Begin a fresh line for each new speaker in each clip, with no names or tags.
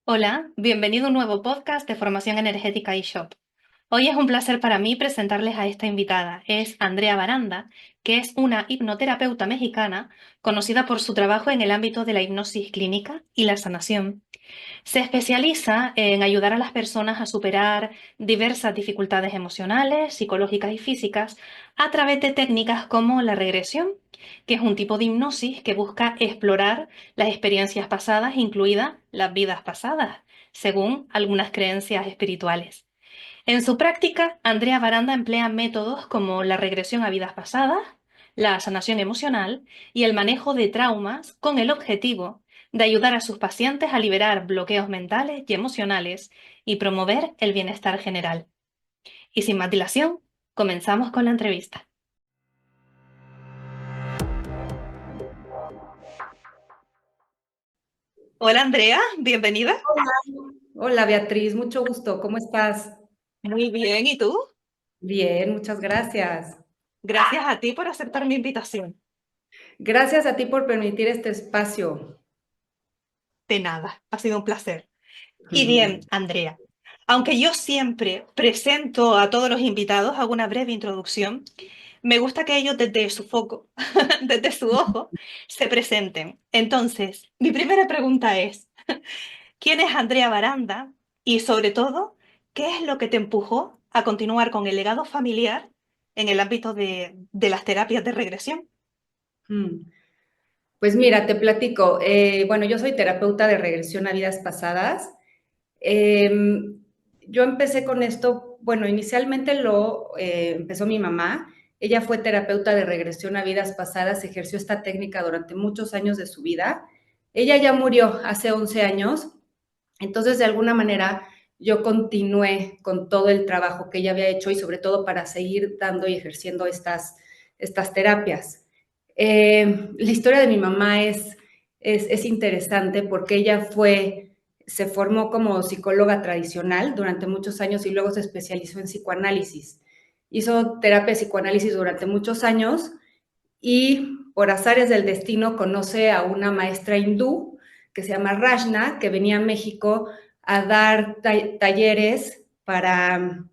Hola, bienvenido a un nuevo podcast de formación energética eShop. Hoy es un placer para mí presentarles a esta invitada. Es Andrea Baranda, que es una hipnoterapeuta mexicana conocida por su trabajo en el ámbito de la hipnosis clínica y la sanación. Se especializa en ayudar a las personas a superar diversas dificultades emocionales, psicológicas y físicas a través de técnicas como la regresión, que es un tipo de hipnosis que busca explorar las experiencias pasadas, incluidas las vidas pasadas, según algunas creencias espirituales. En su práctica, Andrea Baranda emplea métodos como la regresión a vidas pasadas, la sanación emocional y el manejo de traumas con el objetivo de ayudar a sus pacientes a liberar bloqueos mentales y emocionales y promover el bienestar general. Y sin más dilación, comenzamos con la entrevista. Hola Andrea, bienvenida.
Hola Beatriz, mucho gusto. ¿Cómo estás?
Muy bien, ¿y tú?
Bien, muchas gracias.
Gracias a ti por aceptar mi invitación.
Gracias a ti por permitir este espacio.
De nada, ha sido un placer. Y bien, Andrea, aunque yo siempre presento a todos los invitados, hago una breve introducción, me gusta que ellos desde su foco, desde su ojo, se presenten. Entonces, mi primera pregunta es, ¿quién es Andrea Baranda? Y sobre todo, ¿qué es lo que te empujó a continuar con el legado familiar en el ámbito de las terapias de regresión?
Mm. Pues mira, te platico. Bueno, yo soy terapeuta de regresión a vidas pasadas. Em, yo empecé con esto, bueno, inicialmente lo empezó mi mamá. Ella fue terapeuta de regresión a vidas pasadas, ejerció esta técnica durante muchos años de su vida. Ella ya murió hace 11 años. Entonces, de alguna manera, yo continué con todo el trabajo que ella había hecho y sobre todo para seguir dando y ejerciendo estas terapias. La historia de mi mamá es interesante porque ella se formó como psicóloga tradicional durante muchos años y luego se especializó en psicoanálisis. Hizo terapia de psicoanálisis durante muchos años y por azares del destino conoce a una maestra hindú que se llama Rashna, que venía a México a dar talleres para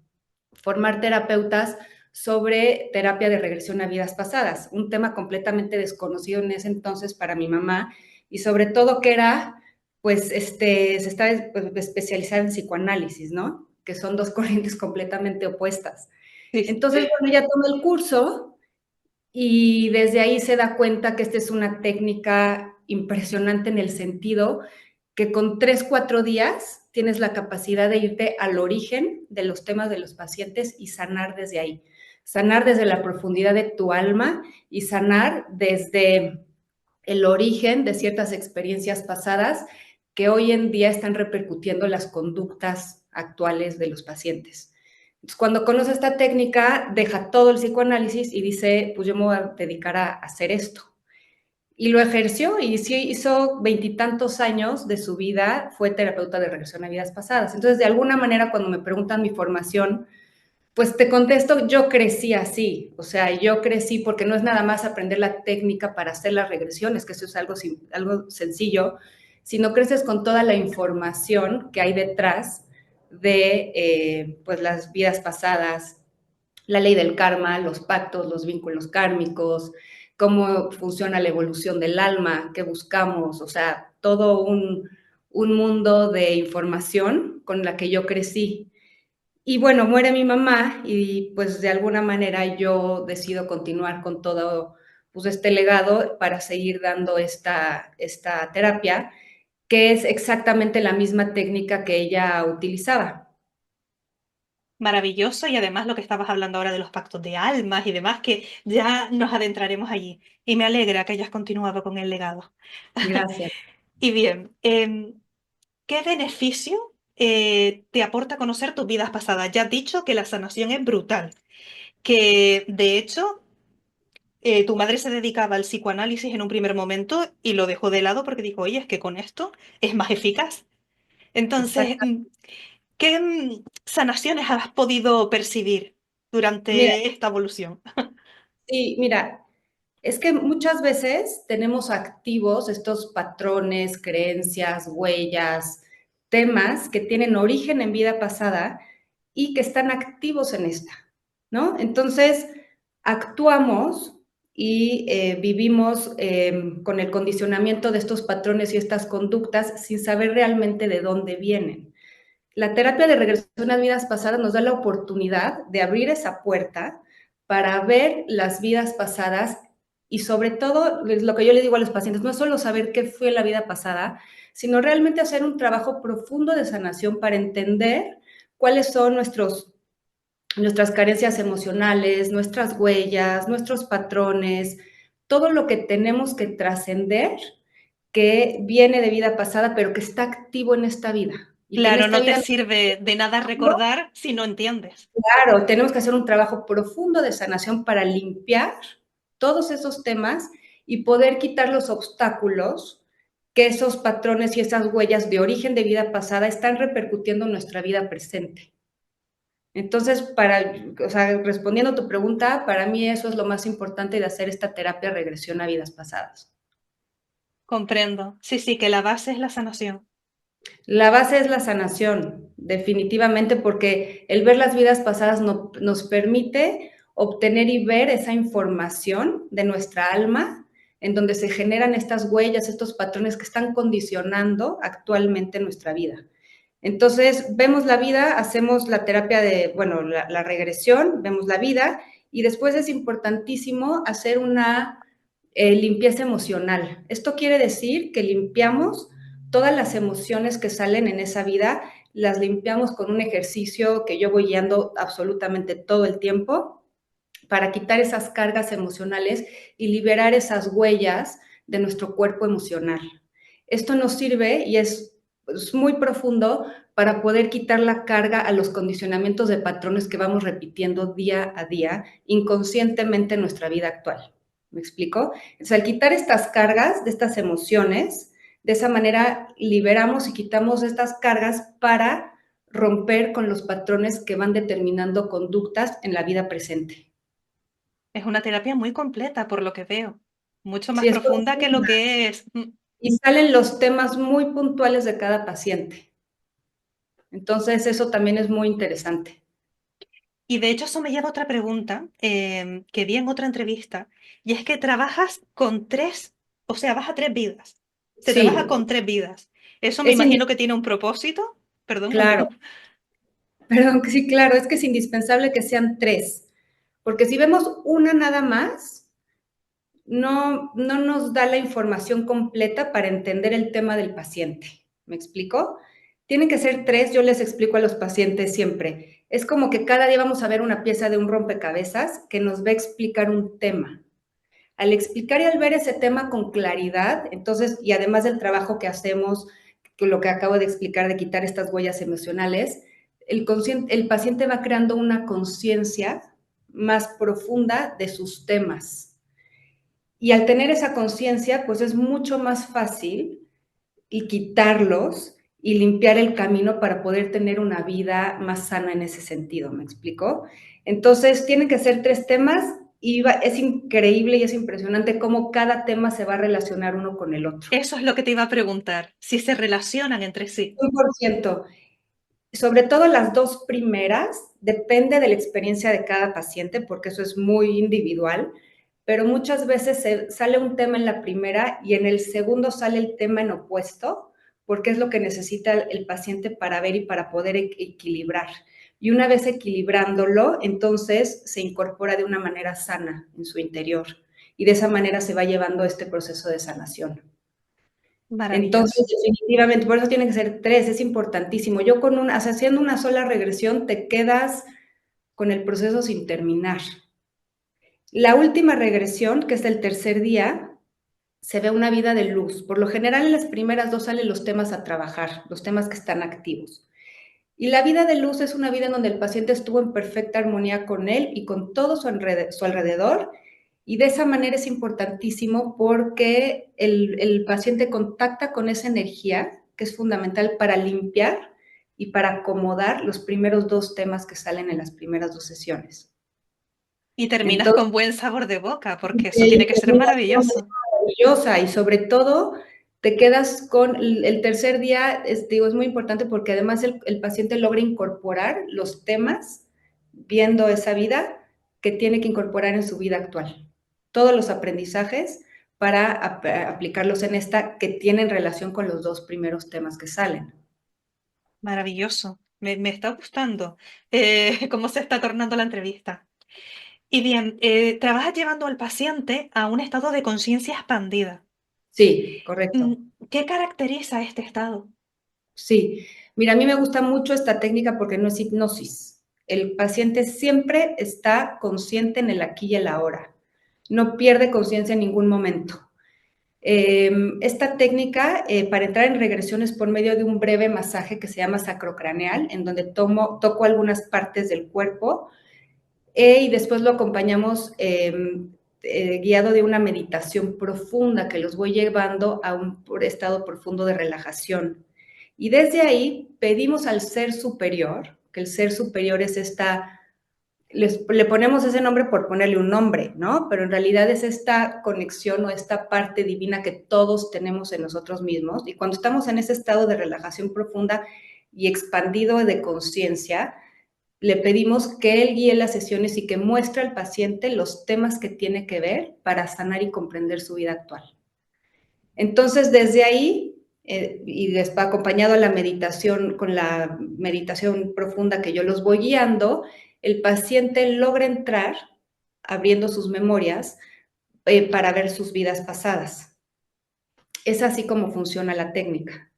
formar terapeutas sobre terapia de regresión a vidas pasadas, un tema completamente desconocido en ese entonces para mi mamá y sobre todo que era, pues, se está especializada en psicoanálisis, ¿no? Que son dos corrientes completamente opuestas.
Sí, sí.
Entonces, bueno, ella toma el curso y desde ahí se da cuenta que esta es una técnica impresionante en el sentido que con 3, 4 días tienes la capacidad de irte al origen de los temas de los pacientes y sanar desde ahí. Sanar desde la profundidad de tu alma y sanar desde el origen de ciertas experiencias pasadas que hoy en día están repercutiendo en las conductas actuales de los pacientes. Entonces, cuando conoce esta técnica, deja todo el psicoanálisis y dice, pues yo me voy a dedicar a hacer esto. Y lo ejerció y sí hizo 20 y tantos años de su vida, fue terapeuta de regresión a vidas pasadas. Entonces, de alguna manera, cuando me preguntan mi formación, pues te contesto, yo crecí así, o sea, yo crecí porque no es nada más aprender la técnica para hacer las regresiones, que eso es algo sencillo, sino creces con toda la información que hay detrás de pues las vidas pasadas, la ley del karma, los pactos, los vínculos kármicos, cómo funciona la evolución del alma, qué buscamos, o sea, todo un mundo de información con la que yo crecí. Y bueno, muere mi mamá y pues de alguna manera yo decido continuar con todo pues este legado para seguir dando esta terapia, que es exactamente la misma técnica que ella utilizaba.
Maravilloso y además lo que estabas hablando ahora de los pactos de almas y demás, que ya nos adentraremos allí. Y me alegra que hayas continuado con el legado.
Gracias.
Y bien, ¿qué beneficio te aporta conocer tus vidas pasadas? Ya has dicho que la sanación es brutal, que de hecho tu madre se dedicaba al psicoanálisis en un primer momento y lo dejó de lado porque dijo, oye, es que con esto es más eficaz. Entonces,
Exacto.
¿qué sanaciones has podido percibir
Mira,
durante esta evolución?
sí, mira, es que muchas veces tenemos activos estos patrones, creencias, huellas, temas que tienen origen en vida pasada y que están activos en esta, ¿no? Entonces, actuamos y vivimos con el condicionamiento de estos patrones y estas conductas sin saber realmente de dónde vienen. La terapia de regresión a vidas pasadas nos da la oportunidad de abrir esa puerta para ver las vidas pasadas y sobre todo, es lo que yo le digo a los pacientes, no es solo saber qué fue la vida pasada, sino realmente hacer un trabajo profundo de sanación para entender cuáles son nuestras carencias emocionales, nuestras huellas, nuestros patrones, todo lo que tenemos que trascender que viene de vida pasada, pero que está activo en esta vida. Y que en
Claro,
esta
no te
vida,
sirve de nada recordar si no entiendes.
claro, tenemos que hacer un trabajo profundo de sanación para limpiar todos esos temas y poder quitar los obstáculos que esos patrones y esas huellas de origen de vida pasada están repercutiendo en nuestra vida presente. Entonces, o sea, respondiendo a tu pregunta, para mí eso es lo más importante de hacer esta terapia de regresión a vidas pasadas.
Comprendo. Sí, sí, que la base es la sanación.
La base es la sanación, definitivamente, porque el ver las vidas pasadas nos permite obtener y ver esa información de nuestra alma, en donde se generan estas huellas, estos patrones que están condicionando actualmente nuestra vida. Entonces, vemos la vida, hacemos la terapia de, bueno, la regresión, vemos la vida y después es importantísimo hacer una limpieza emocional. Esto quiere decir que limpiamos todas las emociones que salen en esa vida, las limpiamos con un ejercicio que yo voy guiando absolutamente todo el tiempo para quitar esas cargas emocionales y liberar esas huellas de nuestro cuerpo emocional. Esto nos sirve y es muy profundo para poder quitar la carga a los condicionamientos de patrones que vamos repitiendo día a día inconscientemente en nuestra vida actual. ¿Me explico? Entonces, al quitar estas cargas de estas emociones, de esa manera liberamos y quitamos estas cargas para romper con los patrones que van determinando conductas en la vida presente.
Es una terapia muy completa, por lo que veo. Mucho más
Sí, es
profunda que lo
profunda.
que es.
Y salen los temas muy puntuales de cada paciente. Entonces, eso también es muy interesante.
Y de hecho eso me lleva a otra pregunta que vi en otra entrevista, y es que trabajas con tres, o sea, vas a tres vidas. Se trabaja
Sí,
con tres vidas. Eso me
es
imagino que tiene un propósito. Perdón,
claro,
continúo.
perdón, sí, claro, es que es indispensable que sean tres, porque si vemos una nada más, no nos da la información completa para entender el tema del paciente. ¿Me explico? Tienen que ser tres, yo les explico a los pacientes siempre. Es como que cada día vamos a ver una pieza de un rompecabezas que nos va a explicar un tema. Al explicar y al ver ese tema con claridad, entonces, y además del trabajo que hacemos, que lo que acabo de explicar de quitar estas huellas emocionales, el paciente va creando una conciencia más profunda de sus temas. Y al tener esa conciencia, pues es mucho más fácil y quitarlos y limpiar el camino para poder tener una vida más sana en ese sentido, ¿me explico? Entonces, tienen que ser tres temas y es increíble y es impresionante cómo cada tema se va a relacionar uno con el otro.
Eso es lo que te iba a preguntar, si se relacionan entre sí.
100%. Sobre todo las dos primeras, depende de la experiencia de cada paciente, porque eso es muy individual, pero muchas veces sale un tema en la primera y en el segundo sale el tema en opuesto, porque es lo que necesita el paciente para ver y para poder equilibrar. Y una vez equilibrándolo, entonces se incorpora de una manera sana en su interior y de esa manera se va llevando este proceso de sanación.
Maravilloso.
Entonces, definitivamente, por eso tiene que ser tres, es importantísimo. Yo haciendo una sola regresión te quedas con el proceso sin terminar. La última regresión, que es el tercer día, se ve una vida de luz. Por lo general, en las primeras dos salen los temas a trabajar, los temas que están activos. Y la vida de luz es una vida en donde el paciente estuvo en perfecta armonía con él y con todo su alrededor. Y de esa manera es importantísimo porque el paciente contacta con esa energía que es fundamental para limpiar y para acomodar los primeros dos temas que salen en las primeras dos sesiones.
Y terminas
Entonces,
con buen sabor de boca, porque eso tiene que ser
termina siendo
maravilloso.
maravillosa y sobre todo Te quedas con el tercer día, digo, es muy importante porque además el paciente logra incorporar los temas, viendo esa vida, que tiene que incorporar en su vida actual. Todos los aprendizajes para aplicarlos en esta que tienen relación con los dos primeros temas que salen.
Maravilloso. Me está gustando cómo se está tornando la entrevista. Y bien, trabajas llevando al paciente a un estado de conciencia expandida.
Sí, correcto.
¿Qué caracteriza este estado?
Sí, mira, a mí me gusta mucho esta técnica porque no es hipnosis. El paciente siempre está consciente en el aquí y el ahora. No pierde conciencia en ningún momento. Esta técnica, para entrar en regresiones por medio de un breve masaje que se llama sacrocraneal, en donde toco algunas partes del cuerpo y después lo acompañamos guiado de una meditación profunda que los voy llevando a un estado profundo de relajación. Y desde ahí pedimos al ser superior, que el ser superior es esta, le ponemos ese nombre por ponerle un nombre, ¿no? Pero en realidad es esta conexión o esta parte divina que todos tenemos en nosotros mismos. Y cuando estamos en ese estado de relajación profunda y expandido de conciencia, le pedimos que él guíe las sesiones y que muestre al paciente los temas que tiene que ver para sanar y comprender su vida actual. Entonces, desde ahí, y después acompañado a la meditación, con la meditación profunda que yo los voy guiando, el paciente logra entrar abriendo sus memorias para ver sus vidas pasadas. Es así como funciona la técnica.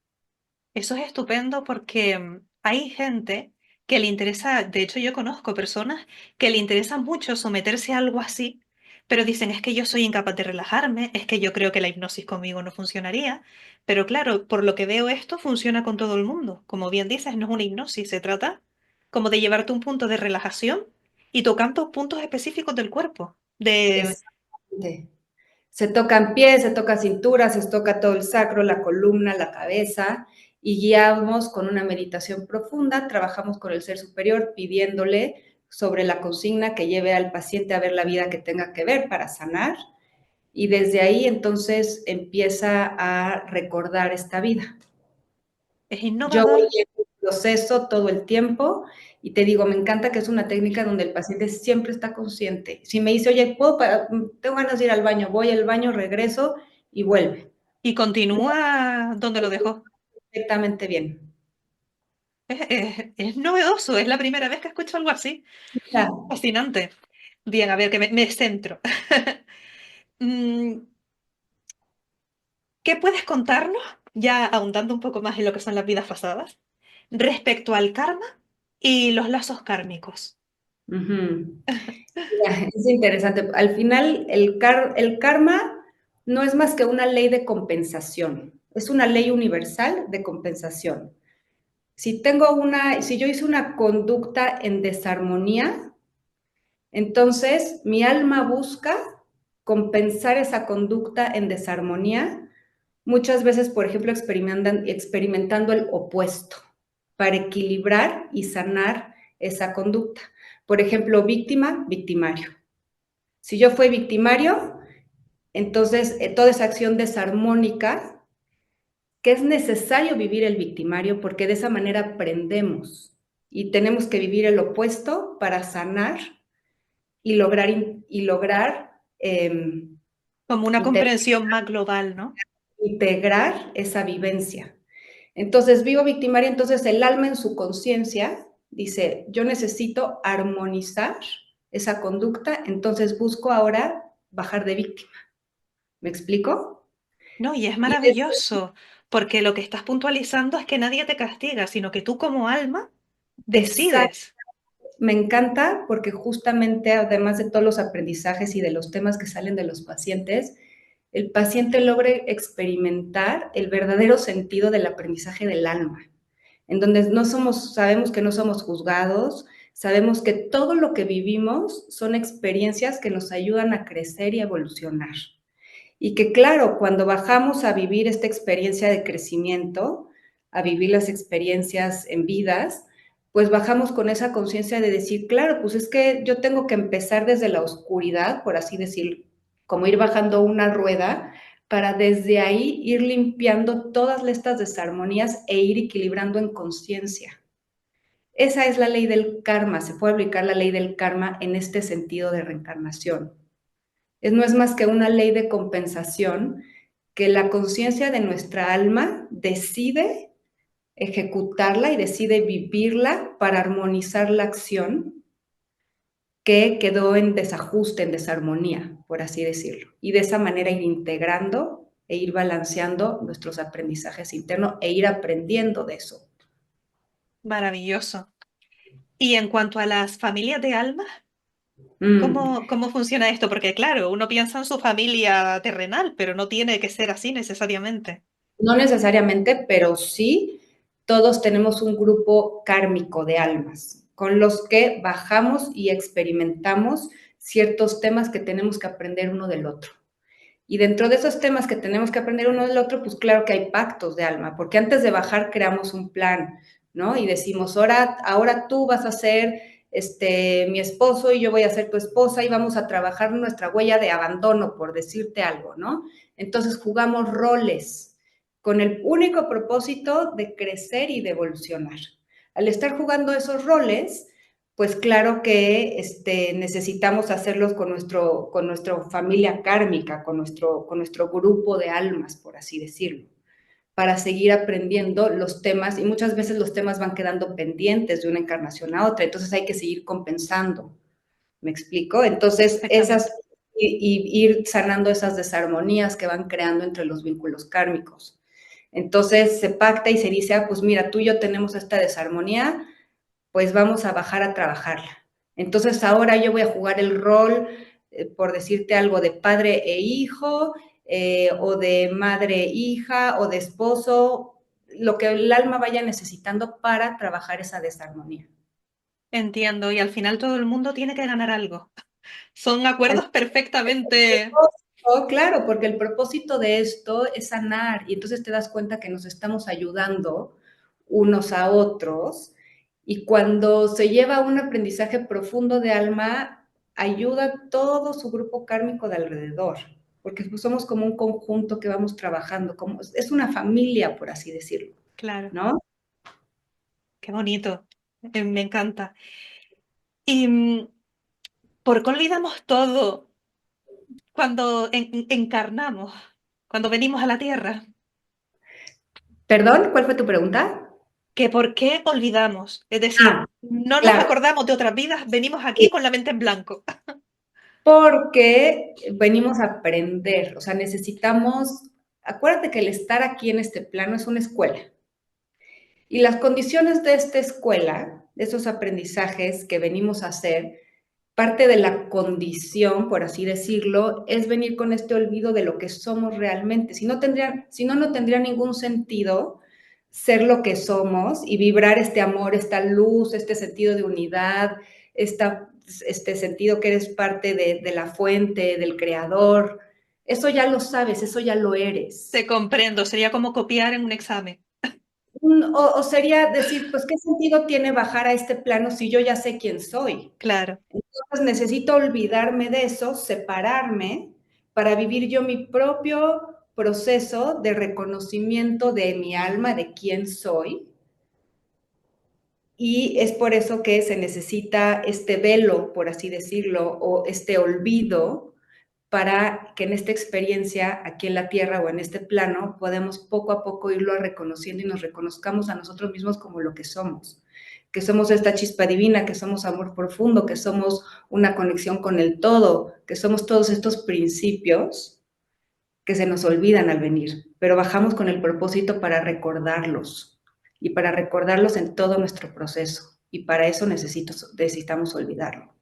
Eso es estupendo porque hay gente que le interesa, de hecho yo conozco personas que le interesa mucho someterse a algo así, pero dicen es que yo soy incapaz de relajarme, es que yo creo que la hipnosis conmigo no funcionaría, pero claro, por lo que veo esto funciona con todo el mundo. Como bien dices, no es una hipnosis, se trata como de llevarte a un punto de relajación y tocando puntos específicos del cuerpo, de
Exactamente. Se tocan pies, se toca cintura, se toca todo el sacro, la columna, la cabeza, y guiamos con una meditación profunda, trabajamos con el ser superior pidiéndole sobre la consigna que lleve al paciente a ver la vida que tenga que ver para sanar, y desde ahí entonces empieza a recordar esta vida.
es
Yo voy
innovador.
en un proceso todo el tiempo y te digo, me encanta que es una técnica donde el paciente siempre está consciente. Si me dice, oye, tengo ganas de ir al baño, voy al baño, regreso y vuelve.
Y continúa donde lo dejó.
Perfectamente bien.
Es novedoso, es la primera vez que escucho algo así.
Ya.
Fascinante. Bien, a ver, que me centro. Mm, ¿Qué puedes contarnos, ya ahondando un poco más en lo que son las vidas pasadas, respecto al karma y los lazos kármicos?
Ujú. Ya, es interesante. Al final, el karma no es más que una ley de compensación. Es una ley universal de compensación. Si yo hice una conducta en desarmonía, entonces mi alma busca compensar esa conducta en desarmonía, muchas veces, por ejemplo, experimentando el opuesto para equilibrar y sanar esa conducta. Por ejemplo, víctima, victimario. Si yo fui victimario, entonces toda esa acción desarmónica, que es necesario vivir el victimario porque de esa manera aprendemos y tenemos que vivir el opuesto para sanar y lograr
Como una comprensión más global, ¿no?
integrar esa vivencia. Entonces, vivo victimaria, entonces el alma en su conciencia dice, yo necesito armonizar esa conducta, entonces busco ahora bajar de víctima. ¿Me explico?
No, y es
Y
maravilloso, porque lo que estás puntualizando es que nadie te castiga, sino que tú como alma
exacto,
decides.
me encanta porque justamente, además de todos los aprendizajes y de los temas que salen de los pacientes, el paciente logre experimentar el verdadero sentido del aprendizaje del alma, en donde sabemos que no somos juzgados, sabemos que todo lo que vivimos son experiencias que nos ayudan a crecer y a evolucionar. Y que claro, cuando bajamos a vivir esta experiencia de crecimiento, a vivir las experiencias en vidas, pues bajamos con esa conciencia de decir, claro, pues es que yo tengo que empezar desde la oscuridad, por así decir, como ir bajando una rueda para desde ahí ir limpiando todas estas desarmonías e ir equilibrando en conciencia. Esa es la ley del karma, se puede aplicar la ley del karma en este sentido de reencarnación. No es más que una ley de compensación que la conciencia de nuestra alma decide ejecutarla y decide vivirla para armonizar la acción que quedó en desajuste, en desarmonía, por así decirlo. Y de esa manera ir integrando e ir balanceando nuestros aprendizajes internos e ir aprendiendo de eso.
Maravilloso. Y en cuanto a las familias de almas,
Mm.
¿cómo funciona esto? Porque claro, uno piensa en su familia terrenal, pero no tiene que ser así necesariamente.
No necesariamente, pero sí todos tenemos un grupo kármico de almas con los que bajamos y experimentamos ciertos temas que tenemos que aprender uno del otro. Y dentro de esos temas que tenemos que aprender uno del otro, pues claro que hay pactos de alma, porque antes de bajar creamos un plan, ¿no? Y decimos, ahora tú vas a ser mi esposo y yo voy a ser tu esposa y vamos a trabajar nuestra huella de abandono, por decirte algo, ¿no? Entonces jugamos roles con el único propósito de crecer y de evolucionar. Al estar jugando esos roles, pues claro que necesitamos hacerlos con nuestra familia kármica, con nuestro grupo de almas, por así decirlo, para seguir aprendiendo los temas, y muchas veces los temas van quedando pendientes de una encarnación a otra, entonces hay que seguir compensando, ¿me explico? Entonces,
Perfectamente.
y ir sanando esas desarmonías que van creando entre los vínculos kármicos. Entonces se pacta y se dice, pues mira, tú y yo tenemos esta desarmonía, pues vamos a bajar a trabajarla. Entonces ahora yo voy a jugar el rol, por decirte algo, de padre e hijo, o de madre e hija, o de esposo, lo que el alma vaya necesitando para trabajar esa desarmonía.
Entiendo. Y al final todo el mundo tiene que ganar algo. Son acuerdos perfectamente.
Claro, porque el propósito de esto es sanar y entonces te das cuenta que nos estamos ayudando unos a otros y cuando se lleva un aprendizaje profundo de alma, ayuda a todo su grupo kármico de alrededor, porque pues somos como un conjunto que vamos trabajando, como es una familia, por así decirlo,
Claro,
¿no?
qué bonito. Me encanta. ¿Y por qué olvidamos todo cuando encarnamos, cuando venimos a la Tierra?
Perdón, ¿cuál fue tu pregunta?
¿Que por qué olvidamos? Es
Ah,
decir, no nos
claro.
acordamos de otras vidas, venimos aquí con la mente en blanco.
Porque venimos a aprender, o sea, necesitamos, acuérdate que el estar aquí en este plano es una escuela. Y las condiciones de esta escuela, de esos aprendizajes que venimos a hacer, parte de la condición, por así decirlo, es venir con este olvido de lo que somos realmente. Si no, no tendría ningún sentido ser lo que somos y vibrar este amor, esta luz, este sentido de unidad, este sentido que eres parte de la fuente, del creador. Eso ya lo sabes, eso ya lo eres.
Te comprendo, sería como copiar en un examen.
O sería decir, pues, ¿qué sentido tiene bajar a este plano si yo ya sé quién soy?
Claro,
Entonces necesito olvidarme de eso, separarme para vivir yo mi propio proceso de reconocimiento de mi alma, de quién soy. Y es por eso que se necesita este velo, por así decirlo, o este olvido para que en esta experiencia, aquí en la Tierra o en este plano, podemos poco a poco irlo reconociendo y nos reconozcamos a nosotros mismos como lo que somos esta chispa divina, que somos amor profundo, que somos una conexión con el todo, que somos todos estos principios que se nos olvidan al venir, pero bajamos con el propósito para recordarlos y para recordarlos en todo nuestro proceso. Y para eso necesitamos olvidarlo.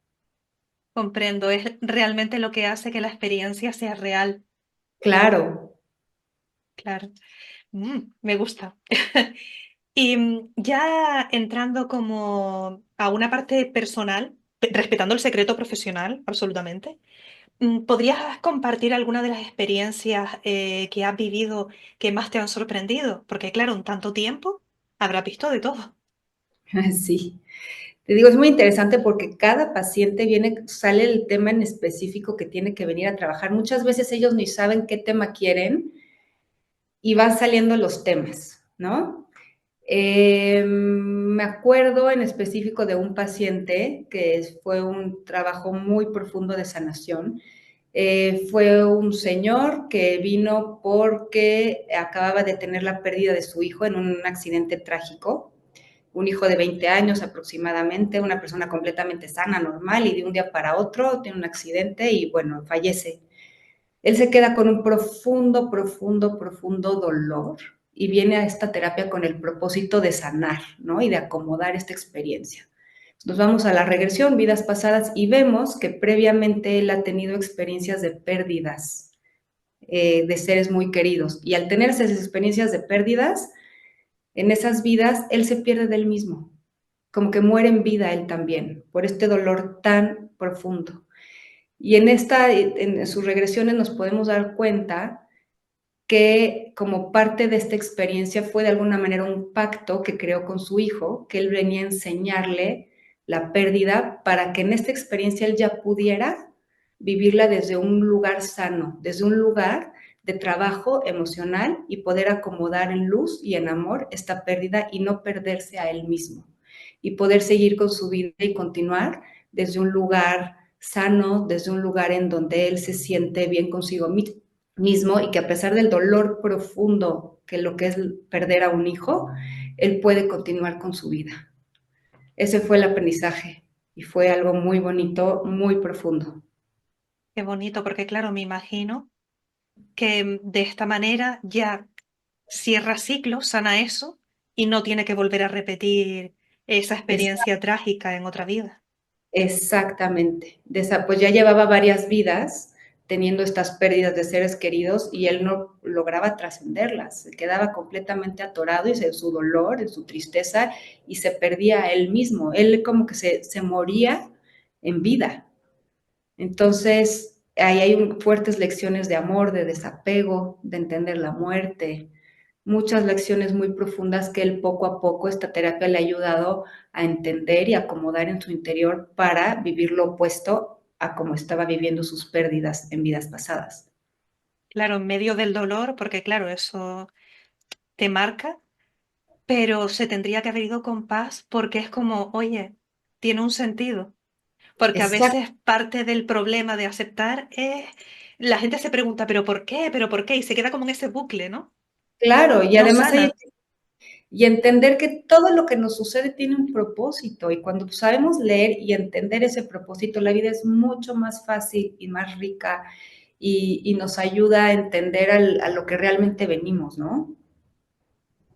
comprendo. Es realmente lo que hace que la experiencia sea real.
Claro.
Claro. Me gusta. Y ya entrando como a una parte personal, respetando el secreto profesional, absolutamente, ¿podrías compartir alguna de las experiencias que has vivido que más te han sorprendido? Porque claro, en tanto tiempo habrás visto de todo.
Sí. Te digo, es muy interesante porque cada paciente viene, sale el tema en específico que tiene que venir a trabajar. Muchas veces ellos ni saben qué tema quieren y van saliendo los temas, ¿no? Me acuerdo en específico de un paciente que fue un trabajo muy profundo de sanación. Fue un señor que vino porque acababa de tener la pérdida de su hijo en un accidente trágico, un hijo de 20 años aproximadamente, una persona completamente sana, normal, y de un día para otro tiene un accidente y bueno, fallece. Él se queda con un profundo, profundo, profundo dolor y viene a esta terapia con el propósito de sanar, ¿no? Y de acomodar esta experiencia. Nos vamos a la regresión, vidas pasadas, y vemos que previamente él ha tenido experiencias de pérdidas de seres muy queridos. Y al tener esas experiencias de pérdidas, en esas vidas, él se pierde del mismo, como que muere en vida él también, por este dolor tan profundo. Y en sus regresiones nos podemos dar cuenta que como parte de esta experiencia fue de alguna manera un pacto que creó con su hijo, que él venía a enseñarle la pérdida para que en esta experiencia él ya pudiera vivirla desde un lugar sano, desde un lugar de trabajo emocional y poder acomodar en luz y en amor esta pérdida y no perderse a él mismo y poder seguir con su vida y continuar desde un lugar sano, desde un lugar en donde él se siente bien consigo mismo y que a pesar del dolor profundo que lo que es perder a un hijo, él puede continuar con su vida. Ese fue el aprendizaje y fue algo muy bonito, muy profundo.
Qué bonito, porque claro, me imagino que de esta manera ya cierra ciclos, sana eso y no tiene que volver a repetir esa experiencia trágica en otra vida.
Exactamente. Pues ya llevaba varias vidas teniendo estas pérdidas de seres queridos y él no lograba trascenderlas. Se quedaba completamente atorado y en su dolor, en su tristeza y se perdía a él mismo. Él como que se moría en vida. Entonces, ahí hay fuertes lecciones de amor, de desapego, de entender la muerte, muchas lecciones muy profundas que él poco a poco, esta terapia le ha ayudado a entender y acomodar en su interior para vivir lo opuesto a cómo estaba viviendo sus pérdidas en vidas pasadas.
Claro, en medio del dolor, porque claro, eso te marca, pero se tendría que haber ido con paz porque es como, oye, tiene un sentido. Porque a
Exacto,
veces parte del problema de aceptar es, la gente se pregunta, ¿pero por qué? ¿Pero por qué? Y se queda como en ese bucle, ¿no?
claro, y
No
además hay
sana,
y entender que todo lo que nos sucede tiene un propósito y cuando sabemos leer y entender ese propósito, la vida es mucho más fácil y más rica y nos ayuda a entender a lo que realmente venimos, ¿no?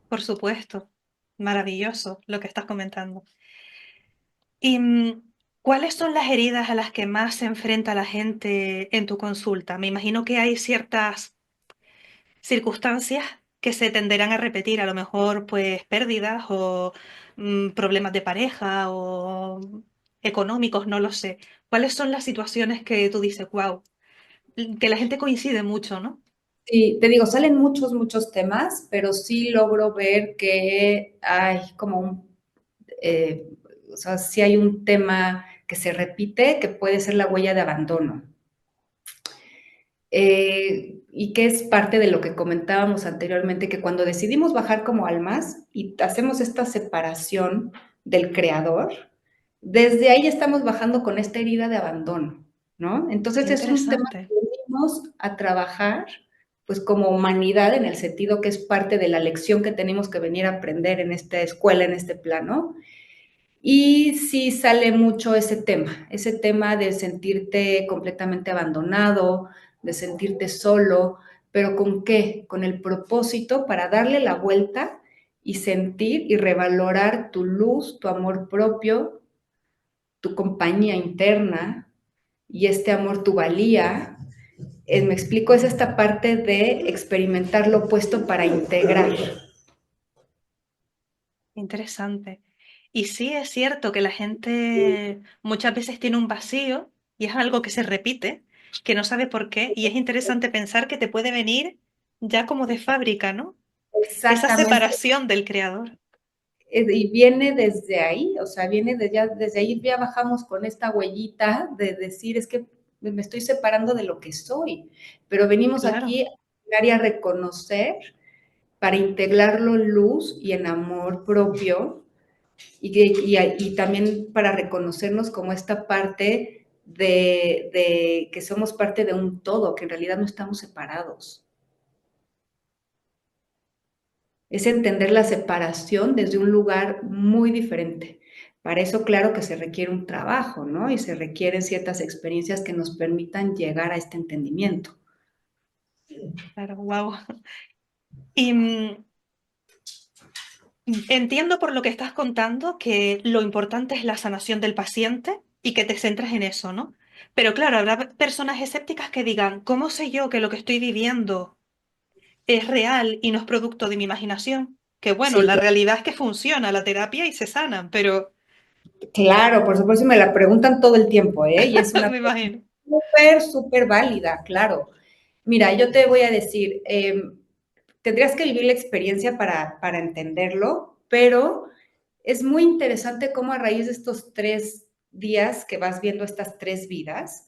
por supuesto. Maravilloso lo que estás comentando. ¿Y cuáles son las heridas a las que más se enfrenta la gente en tu consulta? Me imagino que hay ciertas circunstancias que se tenderán a repetir, a lo mejor pues pérdidas o problemas de pareja o económicos, no lo sé. ¿Cuáles son las situaciones que tú dices, wow, que la gente coincide mucho, ¿no?
Sí, te digo, salen muchos, muchos temas, pero sí logro ver que hay como eh, o sea, sí hay un tema que se repite, que puede ser la huella de abandono. Y que es parte de lo que comentábamos anteriormente, que cuando decidimos bajar como almas y hacemos esta separación del creador, desde ahí estamos bajando con esta herida de abandono, ¿no?
Qué
Entonces es un tema
interesante,
que venimos a trabajar, pues como humanidad, en el sentido que es parte de la lección que tenemos que venir a aprender en esta escuela, en este plano, y sí sale mucho ese tema de sentirte completamente abandonado, de sentirte solo, pero ¿con qué? Con el propósito para darle la vuelta y sentir y revalorar tu luz, tu amor propio, tu compañía interna y este amor, tu valía. Me explico, es esta parte de experimentar lo opuesto para integrar.
interesante. Y sí es cierto que la gente muchas veces tiene un vacío y es algo que se repite, que no sabe por qué, y es interesante pensar que te puede venir ya como de fábrica, ¿no? Esa
Exactamente.
separación del creador.
Y viene desde ahí, o sea, viene desde ahí ya bajamos con esta huellita de decir, es que me estoy separando de lo que soy, pero venimos
Claro,
aquí a reconocer para integrarlo en luz y en amor propio y también para reconocernos como esta parte de que somos parte de un todo, que en realidad no estamos separados. Es entender la separación desde un lugar muy diferente. Para eso, claro que se requiere un trabajo, ¿no? Y se requieren ciertas experiencias que nos permitan llegar a este entendimiento.
claro, wow. Y entiendo por lo que estás contando que lo importante es la sanación del paciente y que te centres en eso, ¿no? Pero claro, habrá personas escépticas que digan, ¿cómo sé yo que lo que estoy viviendo es real y no es producto de mi imaginación? Que bueno,
Sí,
la realidad es que funciona la terapia y se sanan, pero
claro, por supuesto, me la preguntan todo el tiempo, ¿eh? Y es una
me imagino.
súper, súper válida, claro. Mira, yo te voy a decir, tendrías que vivir la experiencia para entenderlo, pero es muy interesante cómo a raíz de estos 3 días que vas viendo estas 3 vidas,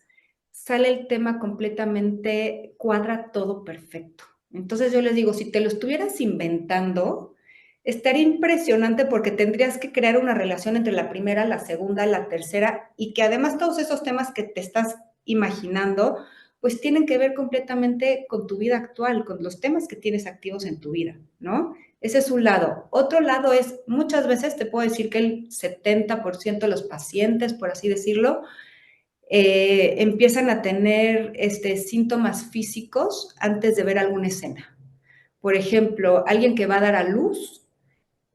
sale el tema completamente, cuadra todo perfecto. Entonces yo les digo, si te lo estuvieras inventando, estaría impresionante porque tendrías que crear una relación entre la primera, la segunda, la tercera, y que además todos esos temas que te estás imaginando, pues tienen que ver completamente con tu vida actual, con los temas que tienes activos en tu vida, ¿no? Ese es un lado. Otro lado es, muchas veces te puedo decir que el 70% de los pacientes, por así decirlo, empiezan a tener síntomas físicos antes de ver alguna escena. Por ejemplo, alguien que va a dar a luz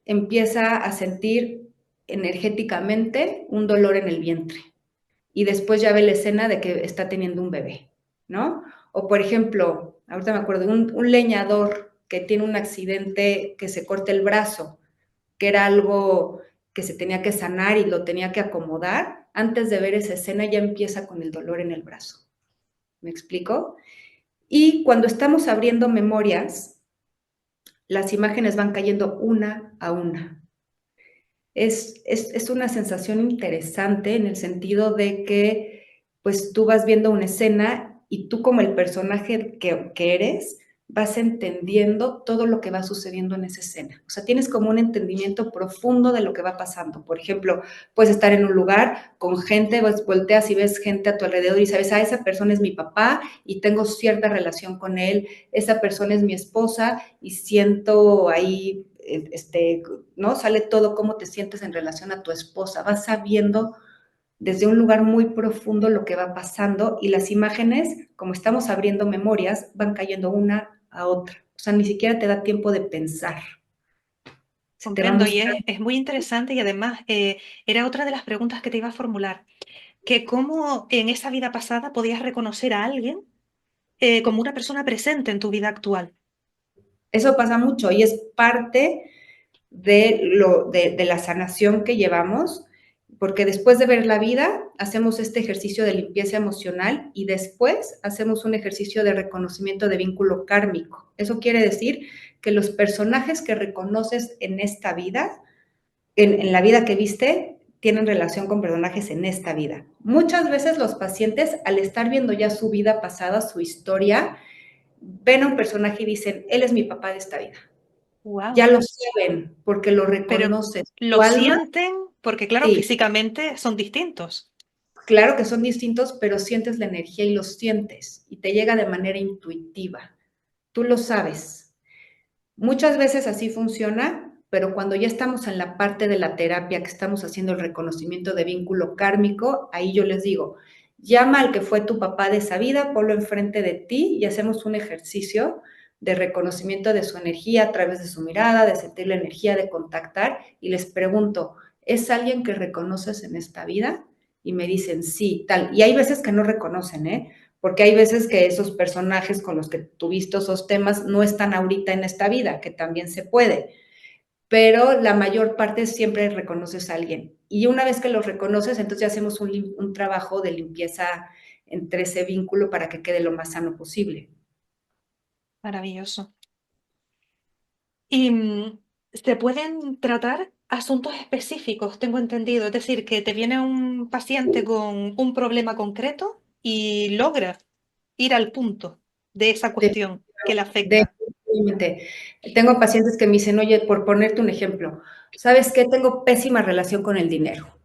empieza a sentir energéticamente un dolor en el vientre y después ya ve la escena de que está teniendo un bebé, ¿no? O por ejemplo, ahorita me acuerdo de un leñador que tiene un accidente que se corta el brazo, que era algo que se tenía que sanar y lo tenía que acomodar, antes de ver esa escena ya empieza con el dolor en el brazo. ¿Me explico? Y cuando estamos abriendo memorias, las imágenes van cayendo una a una. Es una sensación interesante en el sentido de que pues tú vas viendo una escena y tú como el personaje que eres vas entendiendo todo lo que va sucediendo en esa escena. O sea, tienes como un entendimiento profundo de lo que va pasando. Por ejemplo, puedes estar en un lugar con gente, pues, volteas y ves gente a tu alrededor y sabes, esa persona es mi papá y tengo cierta relación con él, esa persona es mi esposa y siento ahí ¿no? Sale todo cómo te sientes en relación a tu esposa, vas sabiendo desde un lugar muy profundo lo que va pasando y las imágenes, como estamos abriendo memorias, van cayendo una a otra. O sea, ni siquiera te da tiempo de pensar. Se te va
Comprendo, y
mostrando.
es muy interesante y además era otra de las preguntas que te iba a formular, que cómo en esa vida pasada podías reconocer a alguien como una persona presente en tu vida actual.
Eso pasa mucho y es parte de la sanación que llevamos, porque después de ver la vida, hacemos este ejercicio de limpieza emocional y después hacemos un ejercicio de reconocimiento de vínculo kármico. Eso quiere decir que los personajes que reconoces en esta vida, en la vida que viste, tienen relación con personajes en esta vida. Muchas veces los pacientes, al estar viendo ya su vida pasada, su historia, ven a un personaje y dicen, él es mi papá de esta vida. Ya
Wow.
lo saben porque lo
Pero
reconoces. Tu
lo
alma,
sienten porque, claro,
sí,
físicamente son distintos.
claro que son distintos, pero sientes la energía y los sientes y te llega de manera intuitiva. Tú lo sabes. Muchas veces así funciona, pero cuando ya estamos en la parte de la terapia, que estamos haciendo el reconocimiento de vínculo kármico, ahí yo les digo, llama al que fue tu papá de esa vida, ponlo enfrente de ti y hacemos un ejercicio de reconocimiento de su energía a través de su mirada, de sentir la energía, de contactar y les pregunto, ¿es alguien que reconoces en esta vida? Y me dicen, sí, tal. Y hay veces que no reconocen, ¿eh? Porque hay veces que esos personajes con los que tuviste esos temas no están ahorita en esta vida, que también se puede, pero la mayor parte siempre reconoces a alguien. Y una vez que los reconoces, entonces ya hacemos un trabajo de limpieza entre ese vínculo para que quede lo más sano posible.
Maravilloso. ¿Y se pueden tratar asuntos específicos, tengo entendido. Es decir, que te viene un paciente con un problema concreto y logra ir al punto de esa cuestión que le afecta.
Definitivamente. Tengo pacientes que me dicen, oye, por ponerte un ejemplo, ¿sabes qué? Tengo pésima relación con el dinero.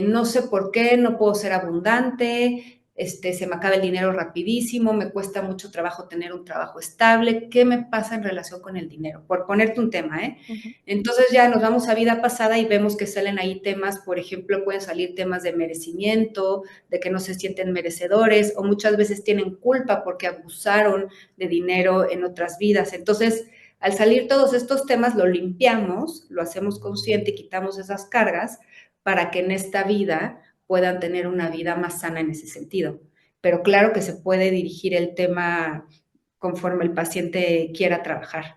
No sé por qué, no puedo ser abundante, se me acaba el dinero rapidísimo, me cuesta mucho trabajo tener un trabajo estable. ¿Qué me pasa en relación con el dinero? Por ponerte un tema, ¿eh?
Ujú.
Entonces ya nos vamos a vida pasada y vemos que salen ahí temas, por ejemplo, pueden salir temas de merecimiento, de que no se sienten merecedores o muchas veces tienen culpa porque abusaron de dinero en otras vidas. Entonces, al salir todos estos temas, lo limpiamos, lo hacemos consciente y quitamos esas cargas para que en esta vida puedan tener una vida más sana en ese sentido. Pero claro que se puede dirigir el tema conforme el paciente quiera trabajar.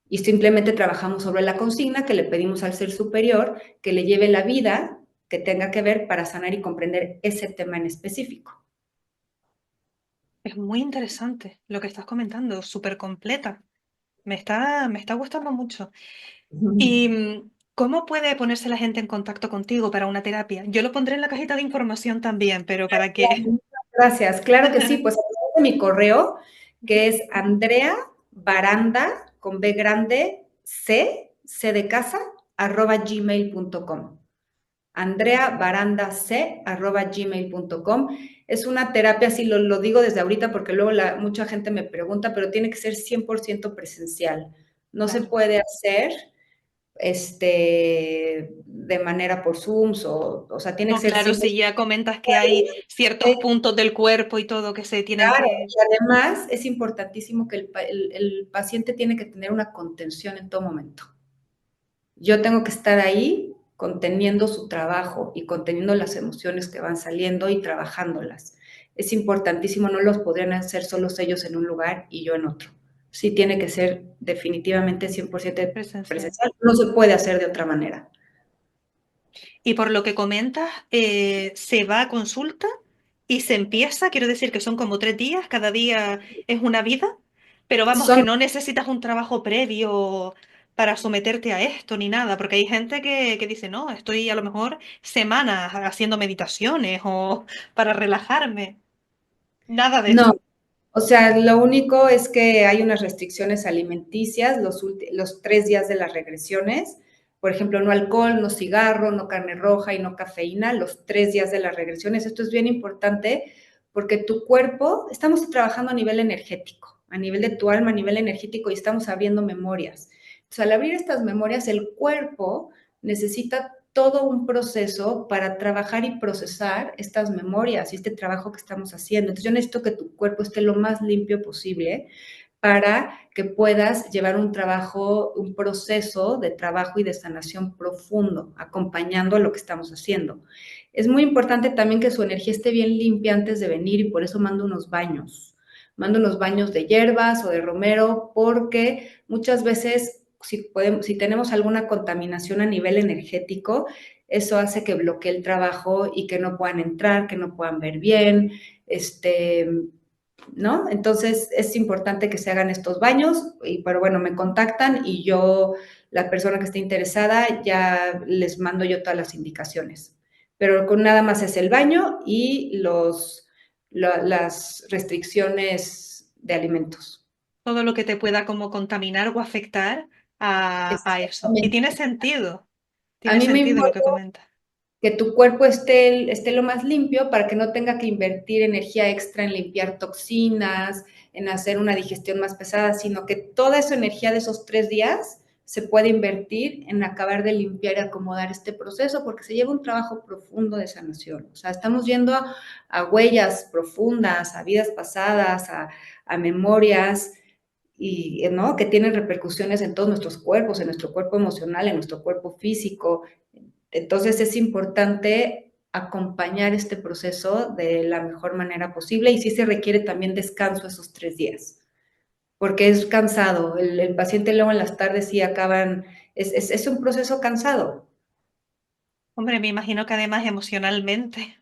Y simplemente trabajamos sobre la consigna que le pedimos al ser superior que le lleve la vida que tenga que ver para sanar y comprender ese tema en específico.
Es muy interesante lo que estás comentando, súper completa. Me está gustando mucho. ¿Y cómo puede ponerse la gente en contacto contigo para una terapia? Yo lo pondré en la cajita de información también, pero para que...
Gracias, claro que sí, pues a través de mi correo, que es Andrea Baranda, con B grande, C de casa, @gmail.com. andreabarandac@gmail.com. Es una terapia, sí lo digo desde ahorita porque luego mucha gente me pregunta, pero tiene que ser 100% presencial. No se
Claro.
puede hacer de manera por Zooms o sea, tiene que
No,
ser
claro,
100%.
si ya comentas que hay ciertos puntos del cuerpo y todo que se tienen
Claro,
que...
y además es importantísimo que el paciente tiene que tener una contención en todo momento. Yo tengo que estar ahí conteniendo su trabajo y conteniendo las emociones que van saliendo y trabajándolas. Es importantísimo, no los podrían hacer solos ellos en un lugar y yo en otro. Sí tiene que ser definitivamente 100%
Presencial.
presencial, no se puede hacer de otra manera.
Y por lo que comentas, se va a consulta y se empieza, quiero decir que son como 3 días, cada día es una vida, pero vamos, que
Son
no necesitas un trabajo previo para someterte a esto ni nada, porque hay gente que dice, no, estoy a lo mejor semanas haciendo meditaciones o para relajarme. Nada de
No,
eso.
o sea, lo único es que hay unas restricciones alimenticias los 3 días de las regresiones. Por ejemplo, no alcohol, no cigarro, no carne roja y no cafeína, los 3 días de las regresiones. Esto es bien importante porque tu cuerpo, estamos trabajando a nivel energético, a nivel de tu alma, a nivel energético y estamos abriendo memorias. Entonces, al abrir estas memorias, el cuerpo necesita todo un proceso para trabajar y procesar estas memorias y este trabajo que estamos haciendo. Entonces yo necesito que tu cuerpo esté lo más limpio posible para que puedas llevar un trabajo, un proceso de trabajo y de sanación profundo, acompañando a lo que estamos haciendo. Es muy importante también que su energía esté bien limpia antes de venir y por eso mando unos baños. Mando unos baños de hierbas o de romero porque muchas veces si tenemos alguna contaminación a nivel energético, eso hace que bloquee el trabajo y que no puedan entrar, que no puedan ver bien, ¿no? Entonces es importante que se hagan estos baños, pero bueno, me contactan y yo, la persona que esté interesada, ya les mando yo todas las indicaciones. Pero con nada más es el baño y las restricciones de alimentos.
Todo lo que te pueda como contaminar o afectar a eso. Y
Exactamente. A
tiene
mí me
sentido lo que
importa
comentas.
que tu cuerpo esté lo más limpio para que no tenga que invertir energía extra en limpiar toxinas, en hacer una digestión más pesada, sino que toda esa energía de esos 3 días se puede invertir en acabar de limpiar y acomodar este proceso, porque se lleva un trabajo profundo de sanación. O sea, estamos yendo a huellas profundas, a vidas pasadas, a memorias, y ¿no? Que tienen repercusiones en todos nuestros cuerpos, en nuestro cuerpo emocional, en nuestro cuerpo físico. Entonces es importante acompañar este proceso de la mejor manera posible y sí se requiere también descanso esos 3 días, porque es cansado. El paciente luego en las tardes sí acaban, es un proceso cansado,
Hombre, me imagino que además emocionalmente.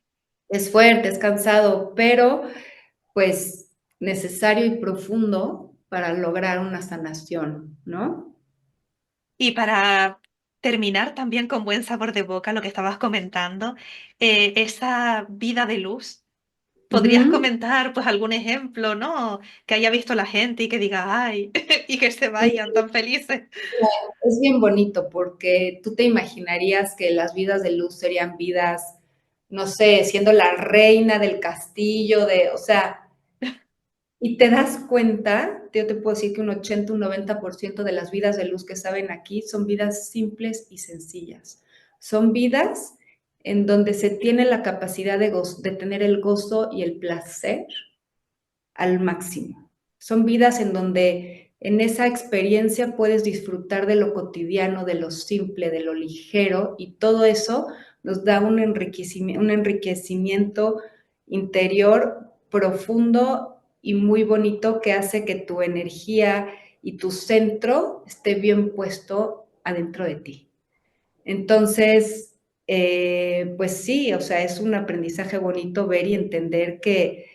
es fuerte, es cansado, pero pues necesario y profundo para lograr una sanación, ¿no?
Y para terminar también con buen sabor de boca, lo que estabas comentando, esa vida de luz. ¿Podrías
Ujú.
comentar pues algún ejemplo, ¿no? Que haya visto la gente y que diga, ay, y que se
Sí,
vayan tan felices.
es bien bonito porque tú te imaginarías que las vidas de luz serían vidas, no sé, siendo la reina del castillo, o sea, y te das cuenta, yo te puedo decir que un 80, un 90% de las vidas de luz que saben aquí son vidas simples y sencillas. Son vidas en donde se tiene la capacidad de tener el gozo y el placer al máximo. Son vidas en donde en esa experiencia puedes disfrutar de lo cotidiano, de lo simple, de lo ligero, y todo eso nos da un enriquecimiento interior profundo y muy bonito que hace que tu energía y tu centro esté bien puesto adentro de ti. Entonces, pues sí, o sea, es un aprendizaje bonito ver y entender que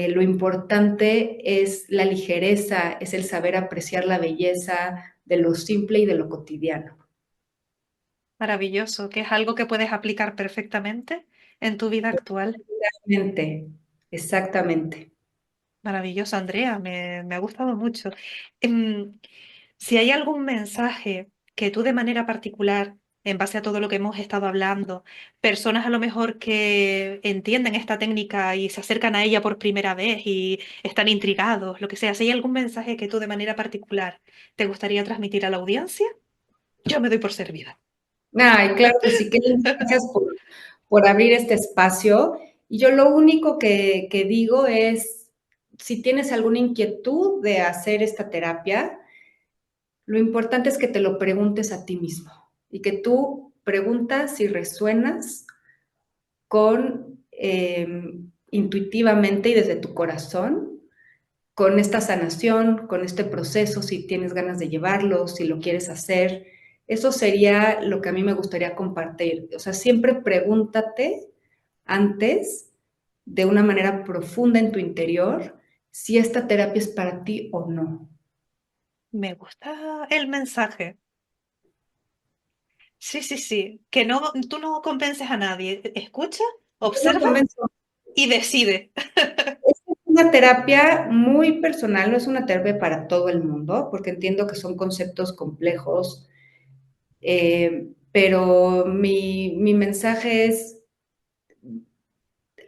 lo importante es la ligereza, es el saber apreciar la belleza de lo simple y de lo cotidiano.
Maravilloso, que es algo que puedes aplicar perfectamente en tu vida actual.
Exactamente, exactamente.
Maravilloso, Andrea, me ha gustado mucho. Em, si hay algún mensaje que tú de manera particular, en base a todo lo que hemos estado hablando, personas a lo mejor que entienden esta técnica y se acercan a ella por primera vez y están intrigados, lo que sea, si hay algún mensaje que tú de manera particular te gustaría transmitir a la audiencia, yo me doy por servida.
Ay, claro que sí, que gracias por abrir este espacio. Y yo lo único que digo es, si tienes alguna inquietud de hacer esta terapia, lo importante es que te lo preguntes a ti mismo y que tú preguntas si resuenas con intuitivamente y desde tu corazón con esta sanación, con este proceso, si tienes ganas de llevarlo, si lo quieres hacer. Eso sería lo que a mí me gustaría compartir. O sea, siempre pregúntate antes, de una manera profunda en tu interior, si esta terapia es para ti o no.
Me gusta el mensaje. Sí, sí, sí, que no, tú no convences a nadie, escucha,
Yo no
observa
convenzo.
y decide.
Es una terapia muy personal, no es una terapia para todo el mundo, porque entiendo que son conceptos complejos, pero mi mensaje es,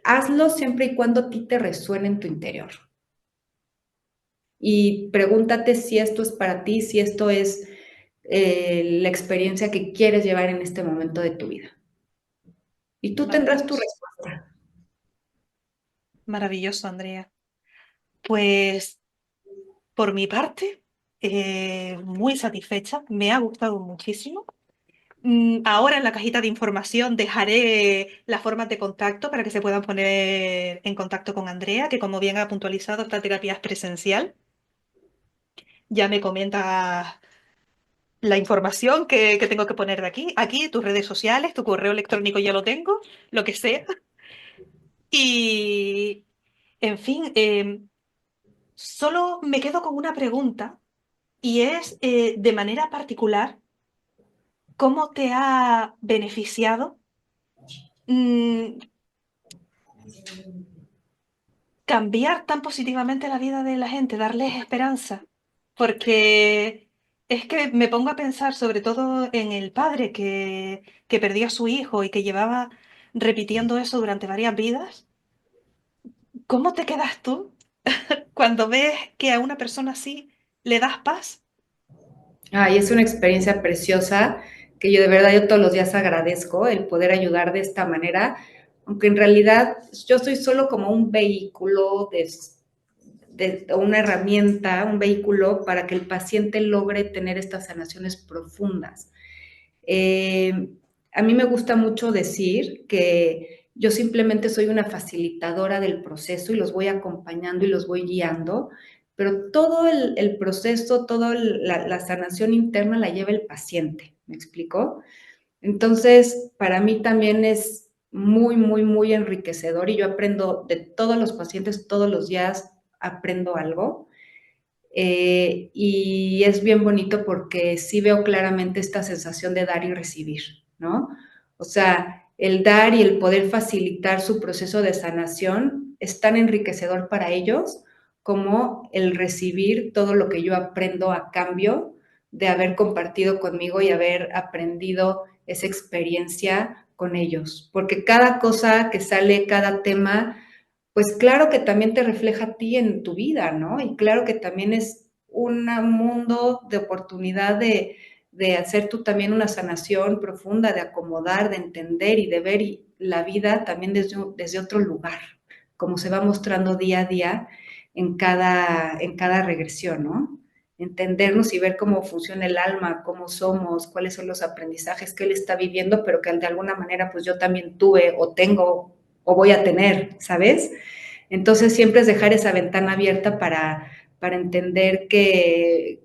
hazlo siempre y cuando a ti te resuene en tu interior. Y pregúntate si esto es para ti, si esto es la experiencia que quieres llevar en este momento de tu vida. Y tú tendrás tu
Maravilloso,
respuesta.
maravilloso, Andrea. Pues por mi parte, muy satisfecha, me ha gustado muchísimo. Ahora en la cajita de información dejaré las formas de contacto para que se puedan poner en contacto con Andrea, que como bien ha puntualizado, esta terapia es presencial. Ya me comentas la información que tengo que poner de aquí. Aquí, tus redes sociales, tu correo electrónico ya lo tengo, lo que sea. Y, en fin, solo me quedo con una pregunta y es, de manera particular, ¿cómo te ha beneficiado mm, cambiar tan positivamente la vida de la gente, darles esperanza? Porque es que me pongo a pensar sobre todo en el padre que perdió a su hijo y que llevaba repitiendo eso durante varias vidas. ¿Cómo te quedas tú cuando ves que a una persona así le das paz?
Ay, es una experiencia preciosa que yo de verdad yo todos los días agradezco el poder ayudar de esta manera, aunque en realidad yo soy solo como un vehículo o una herramienta, un vehículo para que el paciente logre tener estas sanaciones profundas. Eh, a mí me gusta mucho decir que yo simplemente soy una facilitadora del proceso y los voy acompañando y los voy guiando, pero todo el proceso, toda la sanación interna la lleva el paciente, ¿me explicó? Entonces, para mí también es muy, muy, muy enriquecedor y yo aprendo de todos los pacientes todos los días, aprendo algo. y es bien bonito porque sí veo claramente esta sensación de dar y recibir, ¿no? O sea, el dar y el poder facilitar su proceso de sanación es tan enriquecedor para ellos como el recibir todo lo que yo aprendo a cambio de haber compartido conmigo y haber aprendido esa experiencia con ellos. Porque cada cosa que sale, cada tema, pues claro que también te refleja a ti en tu vida, ¿no? Y claro que también es un mundo de oportunidad de hacer tú también una sanación profunda, de acomodar, de entender y de ver la vida también desde otro lugar, como se va mostrando día a día en cada regresión, ¿no? Entendernos y ver cómo funciona el alma, cómo somos, cuáles son los aprendizajes que él está viviendo, pero que de alguna manera pues yo también tuve o tengo o voy a tener, ¿sabes? Entonces siempre es dejar esa ventana abierta para entender que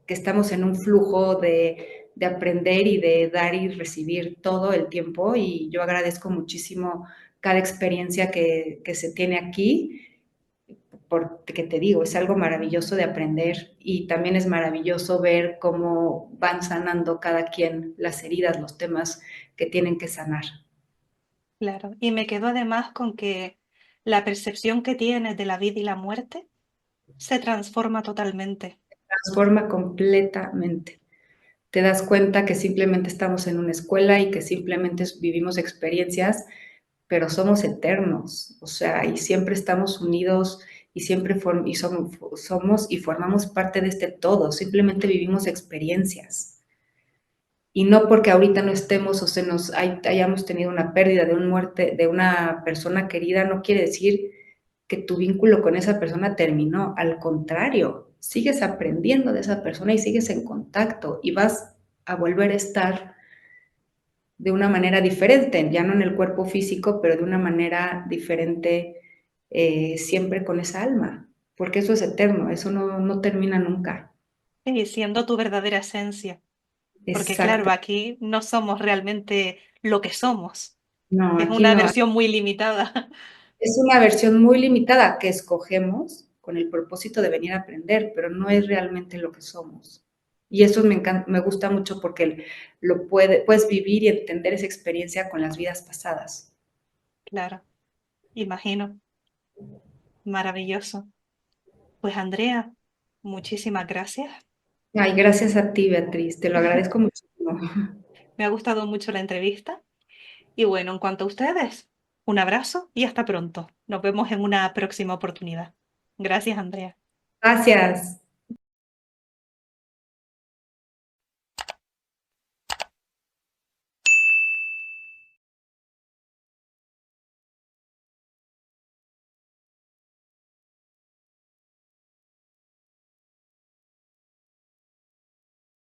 estamos en un flujo de aprender y de dar y recibir todo el tiempo y yo agradezco muchísimo cada experiencia que se tiene aquí porque te digo, es algo maravilloso de aprender y también es maravilloso ver cómo van sanando cada quien las heridas, los temas que tienen que sanar.
Claro, y me quedo además con que la percepción que tienes de la vida y la muerte se transforma totalmente.
Transforma completamente. Te das cuenta que simplemente estamos en una escuela y que simplemente vivimos experiencias, pero somos eternos, o sea, y siempre estamos unidos y siempre somos y formamos parte de este todo, simplemente vivimos experiencias. Y no porque ahorita no estemos o hayamos tenido una pérdida de una muerte de una persona querida, no quiere decir que tu vínculo con esa persona terminó. Al contrario, sigues aprendiendo de esa persona y sigues en contacto y vas a volver a estar de una manera diferente, ya no en el cuerpo físico, pero de una manera diferente, siempre con esa alma, porque eso es eterno, eso no termina nunca.
Y siendo tu verdadera esencia, porque claro,
Exacto.
aquí no somos realmente lo que somos,
No,
es
aquí
una
no.
versión muy limitada.
Es una versión muy limitada que escogemos con el propósito de venir a aprender, pero no es realmente lo que somos. Y eso me gusta mucho porque puedes vivir y entender esa experiencia con las vidas pasadas.
Claro, imagino, maravilloso. Pues Andrea, muchísimas gracias.
Ay, gracias a ti, Beatriz, te lo agradezco muchísimo.
Me ha gustado mucho la entrevista. Y bueno, en cuanto a ustedes, un abrazo y hasta pronto. Nos vemos en una próxima oportunidad. Gracias, Andrea.
Gracias.